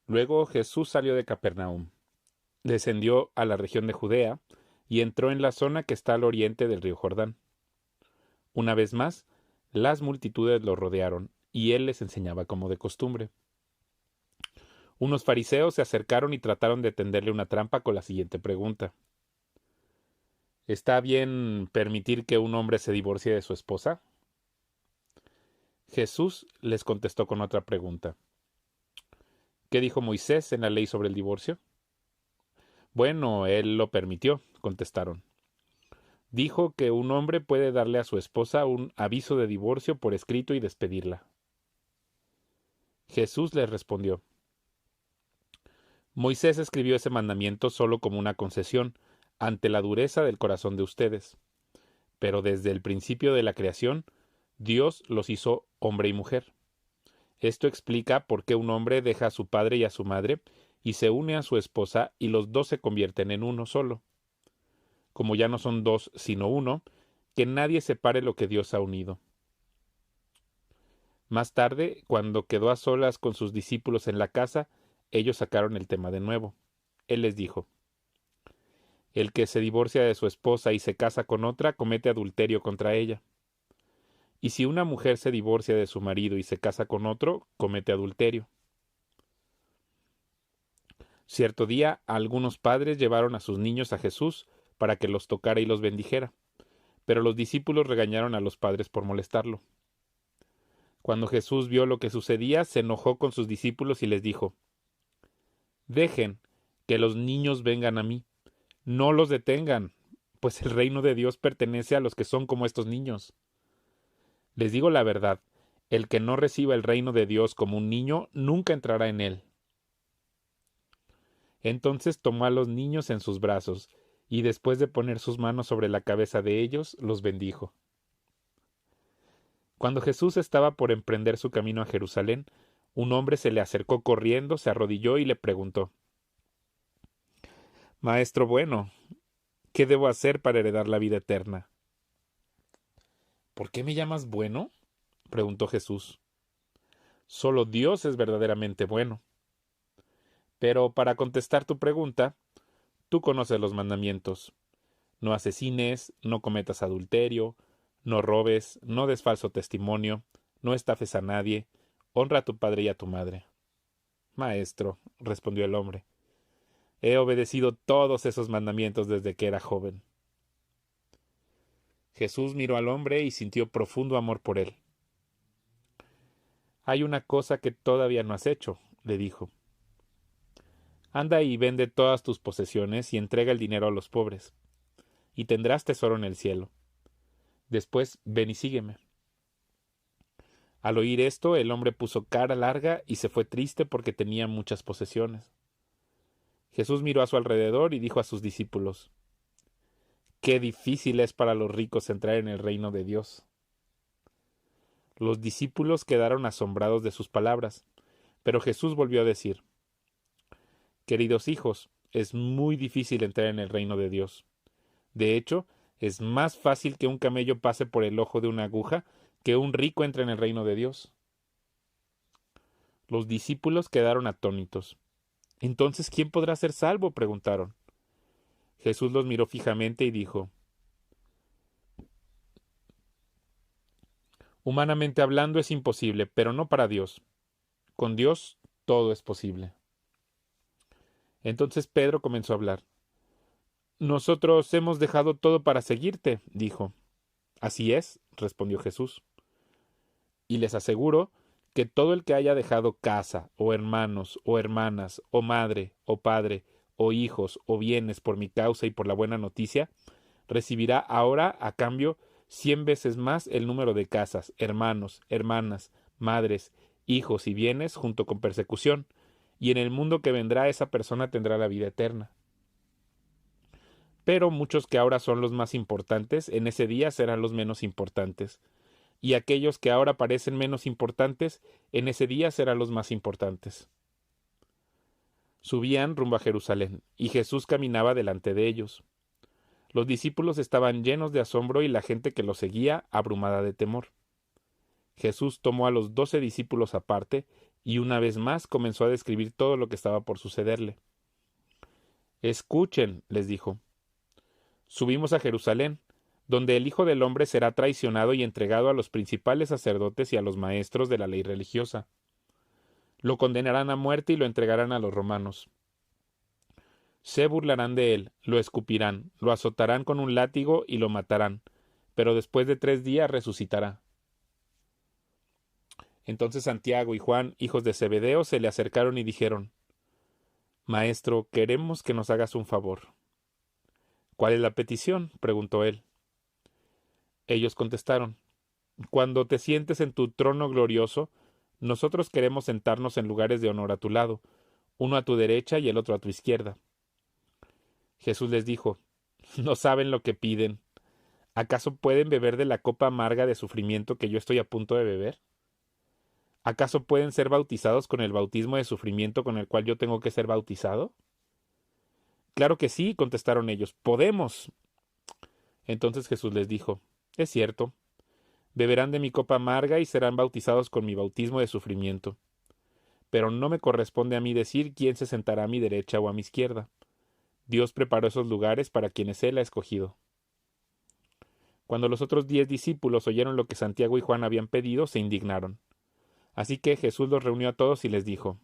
Luego Jesús salió de Capernaum, descendió a la región de Judea y entró en la zona que está al oriente del río Jordán. Una vez más, las multitudes lo rodearon, y él les enseñaba como de costumbre. Unos fariseos se acercaron y trataron de tenderle una trampa con la siguiente pregunta: ¿Está bien permitir que un hombre se divorcie de su esposa? Jesús les contestó con otra pregunta: ¿Qué dijo Moisés en la ley sobre el divorcio? Bueno, él lo permitió, contestaron. Dijo que un hombre puede darle a su esposa un aviso de divorcio por escrito y despedirla. Jesús les respondió: Moisés escribió ese mandamiento solo como una concesión ante la dureza del corazón de ustedes, pero desde el principio de la creación, Dios los hizo hombre y mujer. Esto explica por qué un hombre deja a su padre y a su madre y se une a su esposa y los dos se convierten en uno solo. Como ya no son dos sino uno, que nadie separe lo que Dios ha unido. Más tarde, cuando quedó a solas con sus discípulos en la casa, ellos sacaron el tema de nuevo. Él les dijo: El que se divorcia de su esposa y se casa con otra comete adulterio contra ella. Y si una mujer se divorcia de su marido y se casa con otro, comete adulterio. Cierto día, algunos padres llevaron a sus niños a Jesús para que los tocara y los bendijera, pero los discípulos regañaron a los padres por molestarlo. Cuando Jesús vio lo que sucedía, se enojó con sus discípulos y les dijo: Dejen que los niños vengan a mí, no los detengan, pues el reino de Dios pertenece a los que son como estos niños. Les digo la verdad, el que no reciba el reino de Dios como un niño, nunca entrará en él. Entonces tomó a los niños en sus brazos, y después de poner sus manos sobre la cabeza de ellos, los bendijo. Cuando Jesús estaba por emprender su camino a Jerusalén, un hombre se le acercó corriendo, se arrodilló y le preguntó: Maestro bueno, ¿qué debo hacer para heredar la vida eterna? ¿Por qué me llamas bueno? Preguntó Jesús. Solo Dios es verdaderamente bueno. Pero para contestar tu pregunta, tú conoces los mandamientos. No asesines, no cometas adulterio, no robes, no des falso testimonio, no estafes a nadie, honra a tu padre y a tu madre. Maestro, respondió el hombre, he obedecido todos esos mandamientos desde que era joven. Jesús miró al hombre y sintió profundo amor por él. Hay una cosa que todavía no has hecho, le dijo. Anda y vende todas tus posesiones y entrega el dinero a los pobres, y tendrás tesoro en el cielo. Después ven y sígueme. Al oír esto, el hombre puso cara larga y se fue triste porque tenía muchas posesiones. Jesús miró a su alrededor y dijo a sus discípulos: Qué difícil es para los ricos entrar en el reino de Dios. Los discípulos quedaron asombrados de sus palabras, pero Jesús volvió a decir: Queridos hijos, es muy difícil entrar en el reino de Dios. De hecho, es más fácil que un camello pase por el ojo de una aguja que un rico entre en el reino de Dios. Los discípulos quedaron atónitos. Entonces, ¿quién podrá ser salvo?, preguntaron. Jesús los miró fijamente y dijo: Humanamente hablando es imposible, pero no para Dios. Con Dios todo es posible. Entonces Pedro comenzó a hablar. Nosotros hemos dejado todo para seguirte, dijo. Así es, respondió Jesús. Y les aseguro que todo el que haya dejado casa, o hermanos, o hermanas, o madre, o padre, o hijos, o bienes por mi causa y por la buena noticia, recibirá ahora a cambio 100 veces más el número de casas, hermanos, hermanas, madres, hijos y bienes junto con persecución, y en el mundo que vendrá esa persona tendrá la vida eterna. Pero muchos que ahora son los más importantes, en ese día serán los menos importantes, y aquellos que ahora parecen menos importantes, en ese día serán los más importantes. Subían rumbo a Jerusalén, y Jesús caminaba delante de ellos. Los discípulos estaban llenos de asombro y la gente que lo seguía abrumada de temor. Jesús tomó a los 12 discípulos aparte y una vez más comenzó a describir todo lo que estaba por sucederle. «Escuchen», les dijo. «Subimos a Jerusalén, donde el Hijo del Hombre será traicionado y entregado a los principales sacerdotes y a los maestros de la ley religiosa. Lo condenarán a muerte y lo entregarán a los romanos. Se burlarán de él, lo escupirán, lo azotarán con un látigo y lo matarán, pero después de 3 días resucitará». Entonces Santiago y Juan, hijos de Zebedeo, se le acercaron y dijeron: «Maestro, queremos que nos hagas un favor». «¿Cuál es la petición?», preguntó él. Ellos contestaron: «Cuando te sientes en tu trono glorioso, nosotros queremos sentarnos en lugares de honor a tu lado, uno a tu derecha y el otro a tu izquierda». Jesús les dijo: «No saben lo que piden. ¿Acaso pueden beber de la copa amarga de sufrimiento que yo estoy a punto de beber? ¿Acaso pueden ser bautizados con el bautismo de sufrimiento con el cual yo tengo que ser bautizado?». «Claro que sí», contestaron ellos, «podemos». Entonces Jesús les dijo: «Es cierto, beberán de mi copa amarga y serán bautizados con mi bautismo de sufrimiento. Pero no me corresponde a mí decir quién se sentará a mi derecha o a mi izquierda. Dios preparó esos lugares para quienes Él ha escogido». Cuando los otros 10 discípulos oyeron lo que Santiago y Juan habían pedido, se indignaron. Así que Jesús los reunió a todos y les dijo: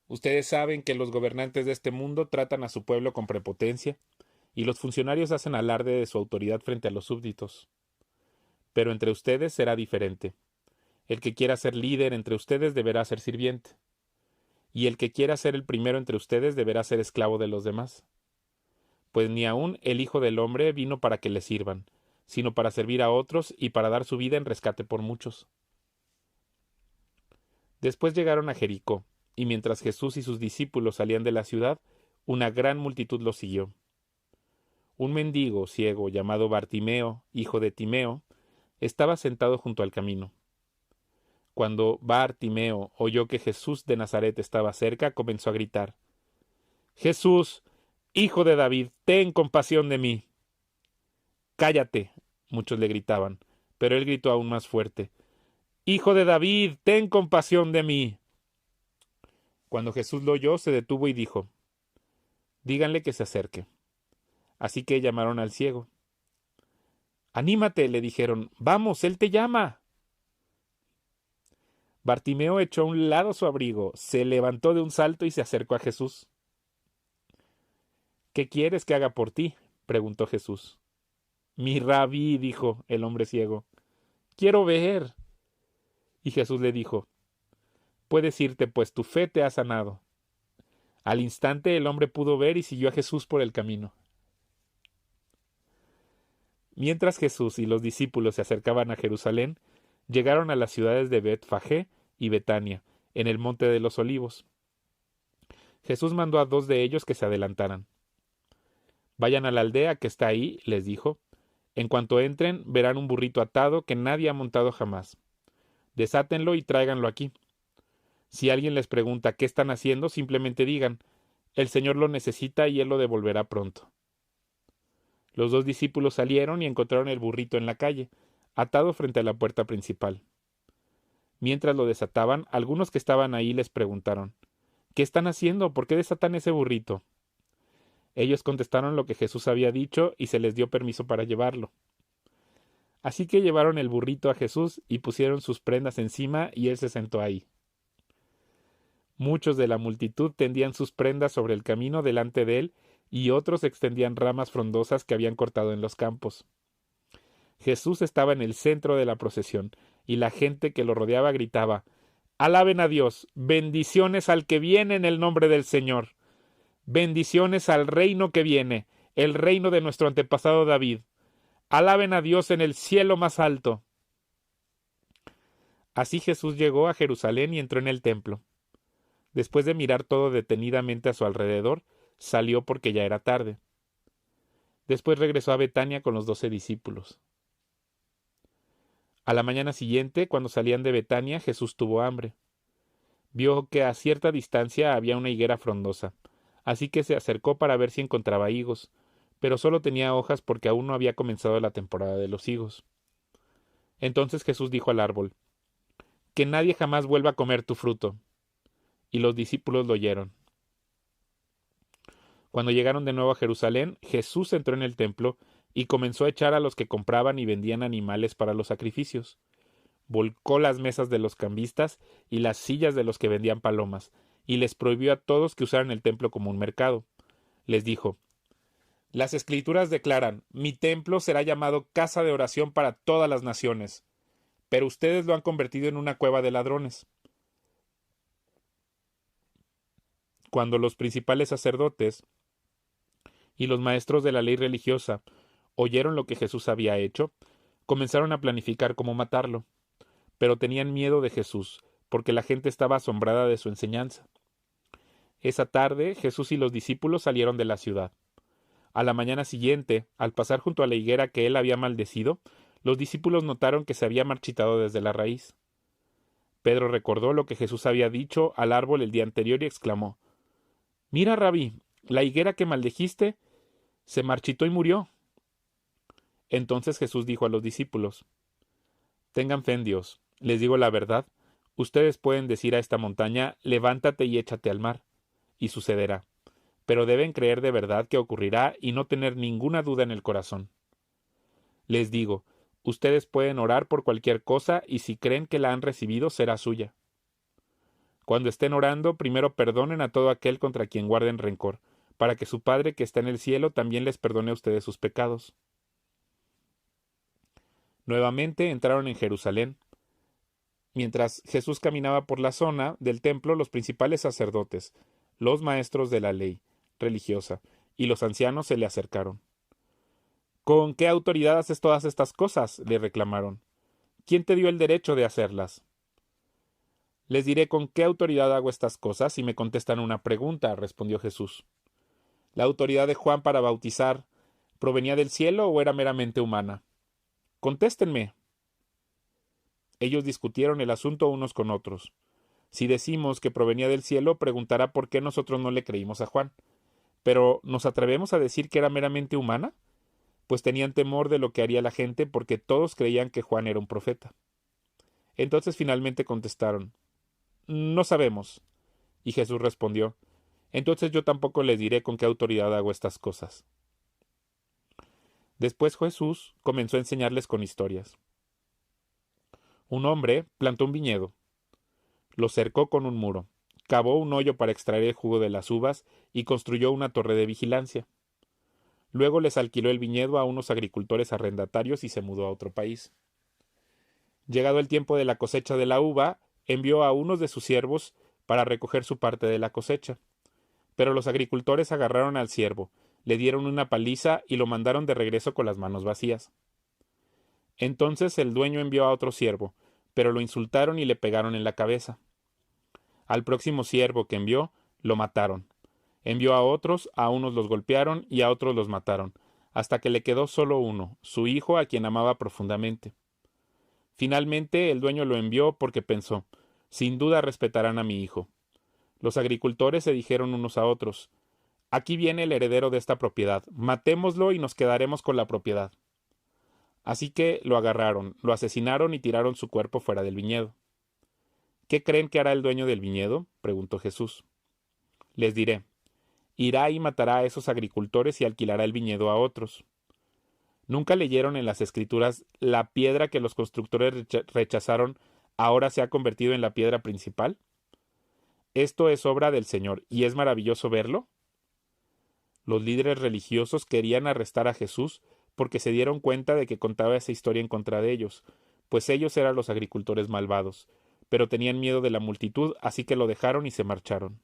«Ustedes saben que los gobernantes de este mundo tratan a su pueblo con prepotencia, y los funcionarios hacen alarde de su autoridad frente a los súbditos. Pero entre ustedes será diferente. El que quiera ser líder entre ustedes deberá ser sirviente, y el que quiera ser el primero entre ustedes deberá ser esclavo de los demás. Pues ni aun el Hijo del Hombre vino para que le sirvan, sino para servir a otros y para dar su vida en rescate por muchos». Después llegaron a Jericó, y mientras Jesús y sus discípulos salían de la ciudad, una gran multitud los siguió. Un mendigo ciego llamado Bartimeo, hijo de Timeo, estaba sentado junto al camino. Cuando Bartimeo oyó que Jesús de Nazaret estaba cerca, comenzó a gritar: «Jesús, hijo de David, ten compasión de mí». «Cállate», muchos le gritaban, pero él gritó aún más fuerte: «Hijo de David, ten compasión de mí». Cuando Jesús lo oyó, se detuvo y dijo: «Díganle que se acerque». Así que llamaron al ciego. «Anímate», le dijeron, «vamos, él te llama». Bartimeo echó a un lado su abrigo, se levantó de un salto y se acercó a Jesús. «¿Qué quieres que haga por ti?», preguntó Jesús. «Mi rabí», dijo el hombre ciego, «quiero ver». Y Jesús le dijo: «Puedes irte, pues tu fe te ha sanado». Al instante el hombre pudo ver y siguió a Jesús por el camino. Mientras Jesús y los discípulos se acercaban a Jerusalén, llegaron a las ciudades de Bet-Fagé y Betania, en el monte de los Olivos. Jesús mandó a 2 de ellos que se adelantaran. «Vayan a la aldea que está ahí», les dijo. «En cuanto entren, verán un burrito atado que nadie ha montado jamás. Desátenlo y tráiganlo aquí. Si alguien les pregunta qué están haciendo, simplemente digan: el Señor lo necesita y Él lo devolverá pronto». Los 2 discípulos salieron y encontraron el burrito en la calle, atado frente a la puerta principal. Mientras lo desataban, algunos que estaban ahí les preguntaron: «¿Qué están haciendo? ¿Por qué desatan ese burrito?». Ellos contestaron lo que Jesús había dicho y se les dio permiso para llevarlo. Así que llevaron el burrito a Jesús y pusieron sus prendas encima y él se sentó ahí. Muchos de la multitud tendían sus prendas sobre el camino delante de él y otros extendían ramas frondosas que habían cortado en los campos. Jesús estaba en el centro de la procesión y la gente que lo rodeaba gritaba: «Alaben a Dios, bendiciones al que viene en el nombre del Señor, bendiciones al reino que viene, el reino de nuestro antepasado David. Alaben a Dios en el cielo más alto». Así Jesús llegó a Jerusalén y entró en el templo. Después de mirar todo detenidamente a su alrededor, salió porque ya era tarde. Después regresó a Betania con los 12 discípulos. A la mañana siguiente, cuando salían de Betania, Jesús tuvo hambre. Vio que a cierta distancia había una higuera frondosa, así que se acercó para ver si encontraba higos, pero solo tenía hojas porque aún no había comenzado la temporada de los higos. Entonces Jesús dijo al árbol: que nadie jamás vuelva a comer tu fruto. Y los discípulos lo oyeron. Cuando llegaron de nuevo a Jerusalén, Jesús entró en el templo y comenzó a echar a los que compraban y vendían animales para los sacrificios. Volcó las mesas de los cambistas y las sillas de los que vendían palomas, y les prohibió a todos que usaran el templo como un mercado. Les dijo: Las Escrituras declaran: mi templo será llamado casa de oración para todas las naciones, pero ustedes lo han convertido en una cueva de ladrones. Cuando los principales sacerdotes y los maestros de la ley religiosa oyeron lo que Jesús había hecho, comenzaron a planificar cómo matarlo, pero tenían miedo de Jesús, porque la gente estaba asombrada de su enseñanza. Esa tarde Jesús y los discípulos salieron de la ciudad. A la mañana siguiente, al pasar junto a la higuera que él había maldecido, los discípulos notaron que se había marchitado desde la raíz. Pedro recordó lo que Jesús había dicho al árbol el día anterior y exclamó: Mira, Rabí, la higuera que maldijiste se marchitó y murió. Entonces Jesús dijo a los discípulos: Tengan fe en Dios. Les digo la verdad, ustedes pueden decir a esta montaña: levántate y échate al mar, y sucederá. Pero deben creer de verdad que ocurrirá y no tener ninguna duda en el corazón. Les digo, ustedes pueden orar por cualquier cosa y si creen que la han recibido será suya. Cuando estén orando, primero perdonen a todo aquel contra quien guarden rencor, para que su Padre que está en el cielo también les perdone a ustedes sus pecados. Nuevamente entraron en Jerusalén. Mientras Jesús caminaba por la zona del templo, los principales sacerdotes, los maestros de la ley religiosa y los ancianos se le acercaron. ¿Con qué autoridad haces todas estas cosas?, le reclamaron. ¿Quién te dio el derecho de hacerlas? Les diré con qué autoridad hago estas cosas si me contestan una pregunta, respondió Jesús. ¿La autoridad de Juan para bautizar provenía del cielo o era meramente humana? Contéstenme. Ellos discutieron el asunto unos con otros. Si decimos que provenía del cielo, preguntará por qué nosotros no le creímos a Juan. Pero ¿nos atrevemos a decir que era meramente humana? Pues tenían temor de lo que haría la gente porque todos creían que Juan era un profeta. Entonces finalmente contestaron: No sabemos. Y Jesús respondió: Entonces yo tampoco les diré con qué autoridad hago estas cosas. Después Jesús comenzó a enseñarles con historias. Un hombre plantó un viñedo, lo cercó con un muro, cavó un hoyo para extraer el jugo de las uvas y construyó una torre de vigilancia. Luego les alquiló el viñedo a unos agricultores arrendatarios y se mudó a otro país. Llegado el tiempo de la cosecha de la uva, envió a unos de sus siervos para recoger su parte de la cosecha. Pero los agricultores agarraron al siervo, le dieron una paliza y lo mandaron de regreso con las manos vacías. Entonces el dueño envió a otro siervo, pero lo insultaron y le pegaron en la cabeza. Al próximo siervo que envió, lo mataron. Envió a otros, a unos los golpearon y a otros los mataron, hasta que le quedó solo uno, su hijo, a quien amaba profundamente. Finalmente el dueño lo envió porque pensó: sin duda respetarán a mi hijo. Los agricultores se dijeron unos a otros: aquí viene el heredero de esta propiedad, matémoslo y nos quedaremos con la propiedad. Así que lo agarraron, lo asesinaron y tiraron su cuerpo fuera del viñedo. ¿Qué creen que hará el dueño del viñedo?, preguntó Jesús. Les diré: irá y matará a esos agricultores y alquilará el viñedo a otros. ¿Nunca leyeron en las Escrituras: la piedra que los constructores rechazaron ahora se ha convertido en la piedra principal? Esto es obra del Señor, ¿y es maravilloso verlo? Los líderes religiosos querían arrestar a Jesús porque se dieron cuenta de que contaba esa historia en contra de ellos, pues ellos eran los agricultores malvados, pero tenían miedo de la multitud, así que lo dejaron y se marcharon.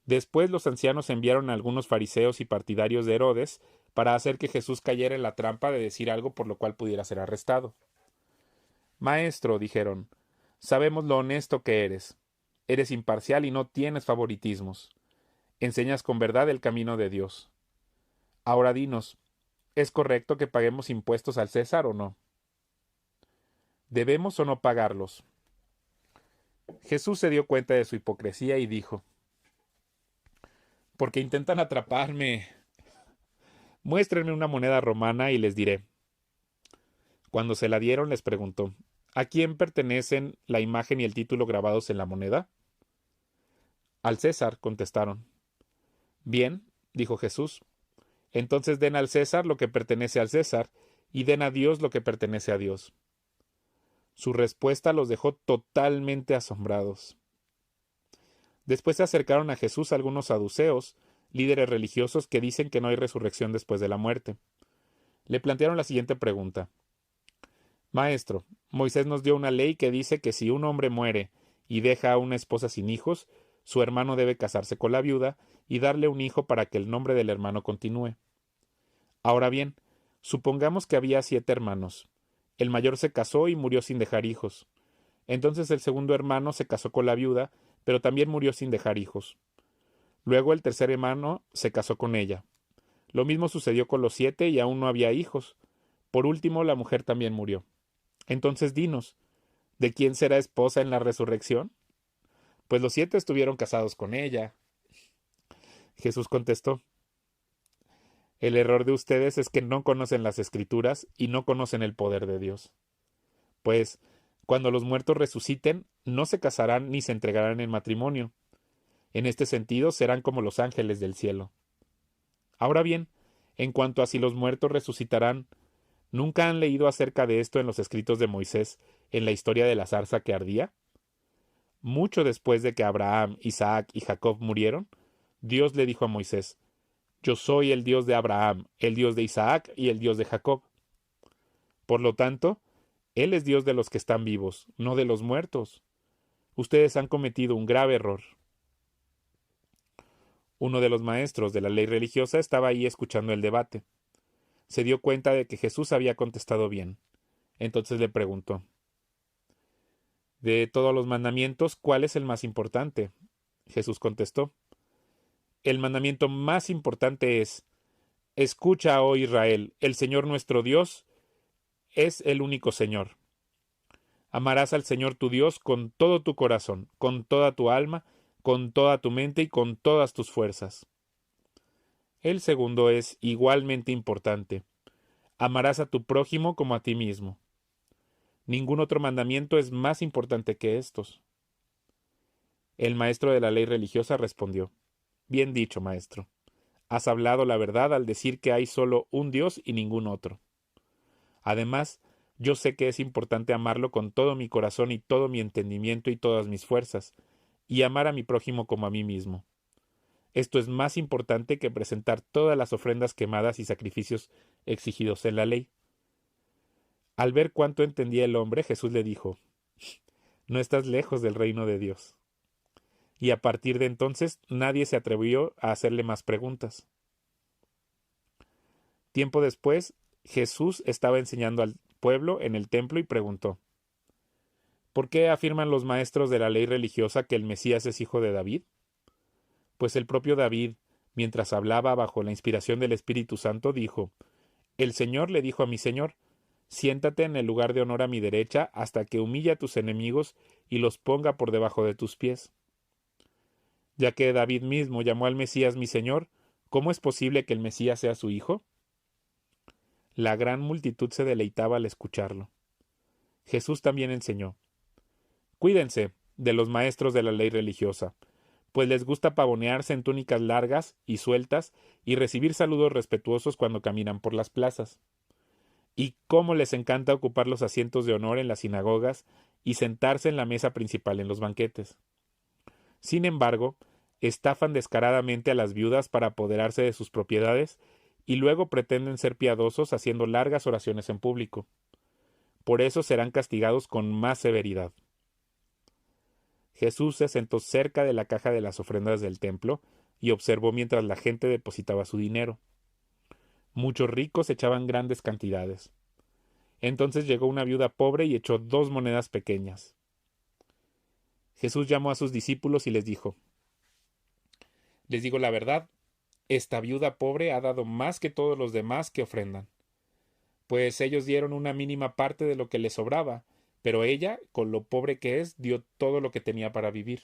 Después los ancianos enviaron a algunos fariseos y partidarios de Herodes para hacer que Jesús cayera en la trampa de decir algo por lo cual pudiera ser arrestado. Maestro, dijeron, sabemos lo honesto que eres. Eres imparcial y no tienes favoritismos. Enseñas con verdad el camino de Dios. Ahora dinos, ¿es correcto que paguemos impuestos al César o no? ¿Debemos o no pagarlos? Jesús se dio cuenta de su hipocresía y dijo: porque intentan atraparme. Muéstrenme una moneda romana y les diré. Cuando se la dieron les preguntó: ¿A quién pertenecen la imagen y el título grabados en la moneda? Al César, contestaron. Bien, dijo Jesús, entonces den al César lo que pertenece al César, y den a Dios lo que pertenece a Dios. Su respuesta los dejó totalmente asombrados. Después se acercaron a Jesús algunos saduceos, líderes religiosos que dicen que no hay resurrección después de la muerte. Le plantearon la siguiente pregunta. Maestro, Moisés nos dio una ley que dice que si un hombre muere y deja a una esposa sin hijos, su hermano debe casarse con la viuda y darle un hijo para que el nombre del hermano continúe. Ahora bien, supongamos que había 7 hermanos. El mayor se casó y murió sin dejar hijos. Entonces el segundo hermano se casó con la viuda, pero también murió sin dejar hijos. Luego el tercer hermano se casó con ella. Lo mismo sucedió con los 7 y aún no había hijos. Por último, la mujer también murió. Entonces dinos, ¿de quién será esposa en la resurrección? Pues los 7 estuvieron casados con ella. Jesús contestó, el error de ustedes es que no conocen las Escrituras y no conocen el poder de Dios. Pues, cuando los muertos resuciten, no se casarán ni se entregarán en matrimonio. En este sentido, serán como los ángeles del cielo. Ahora bien, en cuanto a si los muertos resucitarán, ¿nunca han leído acerca de esto en los escritos de Moisés, en la historia de la zarza que ardía? Mucho después de que Abraham, Isaac y Jacob murieron, Dios le dijo a Moisés, yo soy el Dios de Abraham, el Dios de Isaac y el Dios de Jacob. Por lo tanto, Él es Dios de los que están vivos, no de los muertos. Ustedes han cometido un grave error. Uno de los maestros de la ley religiosa estaba ahí escuchando el debate. Se dio cuenta de que Jesús había contestado bien. Entonces le preguntó, de todos los mandamientos, ¿cuál es el más importante? Jesús contestó, el mandamiento más importante es, escucha, oh Israel, el Señor nuestro Dios es el único Señor. Amarás al Señor tu Dios con todo tu corazón, con toda tu alma, con toda tu mente y con todas tus fuerzas. El segundo es igualmente importante. Amarás a tu prójimo como a ti mismo. Ningún otro mandamiento es más importante que estos. El maestro de la ley religiosa respondió, bien dicho, maestro. Has hablado la verdad al decir que hay solo un Dios y ningún otro. Además, yo sé que es importante amarlo con todo mi corazón y todo mi entendimiento y todas mis fuerzas, y amar a mi prójimo como a mí mismo. Esto es más importante que presentar todas las ofrendas quemadas y sacrificios exigidos en la ley. Al ver cuánto entendía el hombre, Jesús le dijo, no estás lejos del reino de Dios. Y a partir de entonces nadie se atrevió a hacerle más preguntas. Tiempo después, Jesús estaba enseñando al pueblo en el templo y preguntó, ¿por qué afirman los maestros de la ley religiosa que el Mesías es hijo de David? Pues el propio David, mientras hablaba bajo la inspiración del Espíritu Santo, dijo, el Señor le dijo a mi Señor, siéntate en el lugar de honor a mi derecha hasta que humille a tus enemigos y los ponga por debajo de tus pies. Ya que David mismo llamó al Mesías mi Señor, ¿cómo es posible que el Mesías sea su hijo? La gran multitud se deleitaba al escucharlo. Jesús también enseñó, cuídense de los maestros de la ley religiosa, pues les gusta pavonearse en túnicas largas y sueltas y recibir saludos respetuosos cuando caminan por las plazas. Y cómo les encanta ocupar los asientos de honor en las sinagogas y sentarse en la mesa principal en los banquetes. Sin embargo, estafan descaradamente a las viudas para apoderarse de sus propiedades y luego pretenden ser piadosos haciendo largas oraciones en público. Por eso serán castigados con más severidad. Jesús se sentó cerca de la caja de las ofrendas del templo y observó mientras la gente depositaba su dinero. Muchos ricos echaban grandes cantidades. Entonces llegó una viuda pobre y echó 2 monedas pequeñas. Jesús llamó a sus discípulos y les dijo, les digo la verdad, esta viuda pobre ha dado más que todos los demás que ofrendan, pues ellos dieron una mínima parte de lo que les sobraba, pero ella, con lo pobre que es, dio todo lo que tenía para vivir.